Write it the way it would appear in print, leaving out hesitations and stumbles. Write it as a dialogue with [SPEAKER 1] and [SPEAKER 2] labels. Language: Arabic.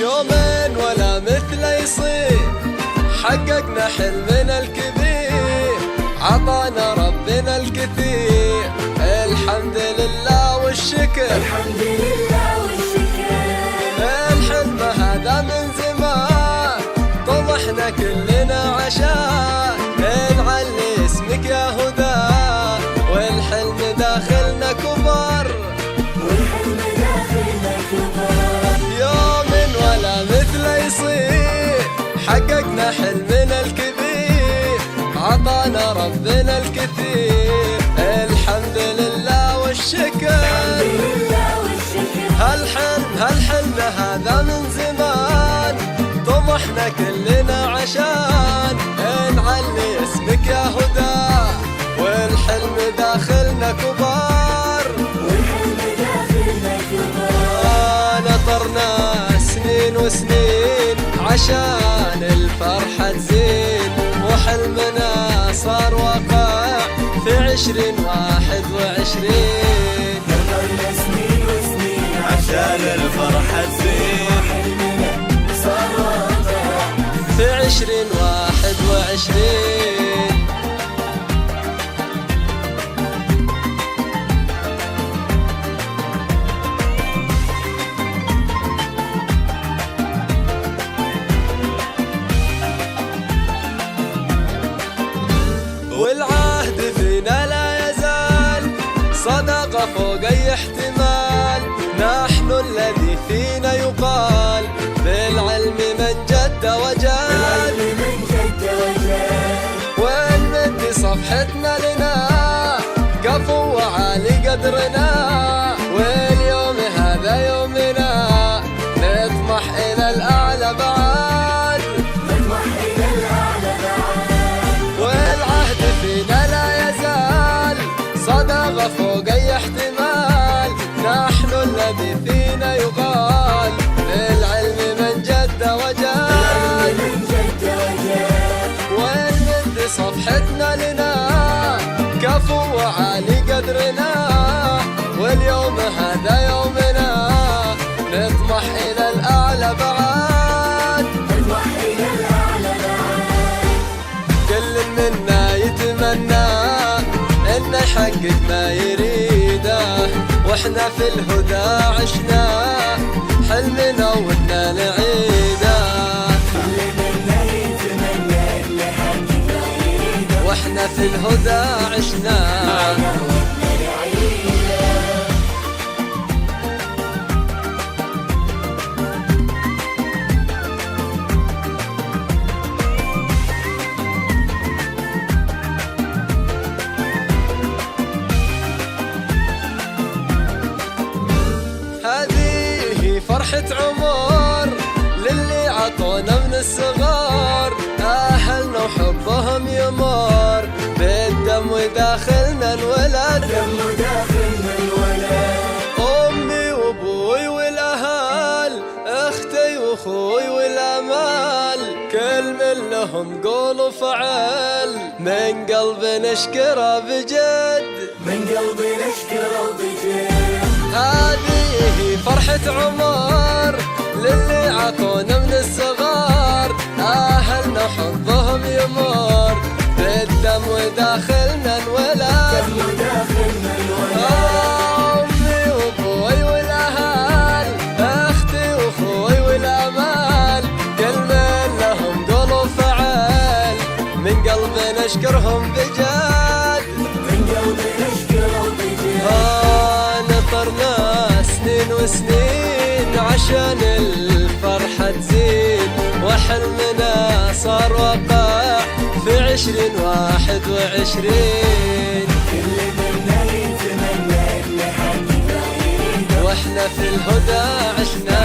[SPEAKER 1] يومين ولا مثله يصير، حققنا حلمنا الكبير، عطانا ربنا الكثير، الحمد لله والشكر.
[SPEAKER 2] الحمد لله والشكر.
[SPEAKER 1] الحلم هذا من زمان طمحنا كلنا عشان نعلي اسمك يا هدى، والحلم داخلنا كبر،
[SPEAKER 2] والحلم داخلنا كبر.
[SPEAKER 1] يوم ولا مثله يصير، حققنا حلمنا الكبير، عطانا ربنا الكثير، الحمد لله والشكر.
[SPEAKER 2] الحمد لله والشكر.
[SPEAKER 1] هالحلم هذا من زمان طمحنا كلنا عشان نعلي اسمك يا هدى، والحلم داخلنا كبار،
[SPEAKER 2] والحلم داخلنا كبار.
[SPEAKER 1] نطرنا سنين وسنين عشان الفرحة تزين، وحلمنا صار واقع في 2021.
[SPEAKER 2] نطرنا سنين وسنين
[SPEAKER 3] عشان الفرحة تزين،
[SPEAKER 2] وحلمنا صار واقع
[SPEAKER 1] في 2021. والعهد فينا لا يزال، صدقة فوق أي احتمال، نحن الذي فينا يقال، بالعلم من جد وجاد،
[SPEAKER 2] بالعلم من جد وجاد.
[SPEAKER 1] ونمد صفحتنا لنا كفو وعالي قدرنا، واليوم هذا يومنا نطمح إلى الأعلى بعد،
[SPEAKER 2] نطمح إلى الأعلى بعد.
[SPEAKER 1] والعهد فينا لا يزال، صدقة فوق أي احتمال، نحن الذي فينا يقال، بالعلم من جد وجاد،
[SPEAKER 2] من جد وجاد.
[SPEAKER 1] ونمد صفحتنا لنا كفو وعالي قدرنا، واليوم هذا يومنا نطمح إلى الأعلى بعد،
[SPEAKER 2] نطمح إلى الأعلى بعد.
[SPEAKER 1] كل منا يتمنى إنه يحقق ما يريده، واحنا في الهدى عشنا حلمنا ودنا نعيده،
[SPEAKER 2] كل منا يتمنى إنه يحقق ما يريده،
[SPEAKER 1] واحنا في الهدى عشنا. هذه فرحة عمر للي عطونا من الصغار، أهلنا وحبهم يمر بالدم وداخلنا انولد،
[SPEAKER 2] دم داخلنا الولد.
[SPEAKER 1] أمي وأبوي والأهل، أختي وأخوي والأمال، كل من لهم قول وفعل، من قلب نشكره بجد،
[SPEAKER 2] من قلبي نشكره بجد.
[SPEAKER 1] هذه فرحة عمر للي عطونا من الصغار، أهلنا وحبهم يمر بالدم وداخلنا انولد،
[SPEAKER 2] دم داخلنا الولد.
[SPEAKER 1] أمي وأبوي والأهل، أختي وأخوي والأمال، كل من لهم قول وفعل، من قلب نشكرهم بجد،
[SPEAKER 2] من قلبي نشكره بجد.
[SPEAKER 1] نطرنا سنين وسنين عشان الفرحة تزين، وحلمنا صار واقع في 2021.
[SPEAKER 2] كل منا يتمنى إنه يحقق ما يريده،
[SPEAKER 1] واحنا في الهدى عشنا.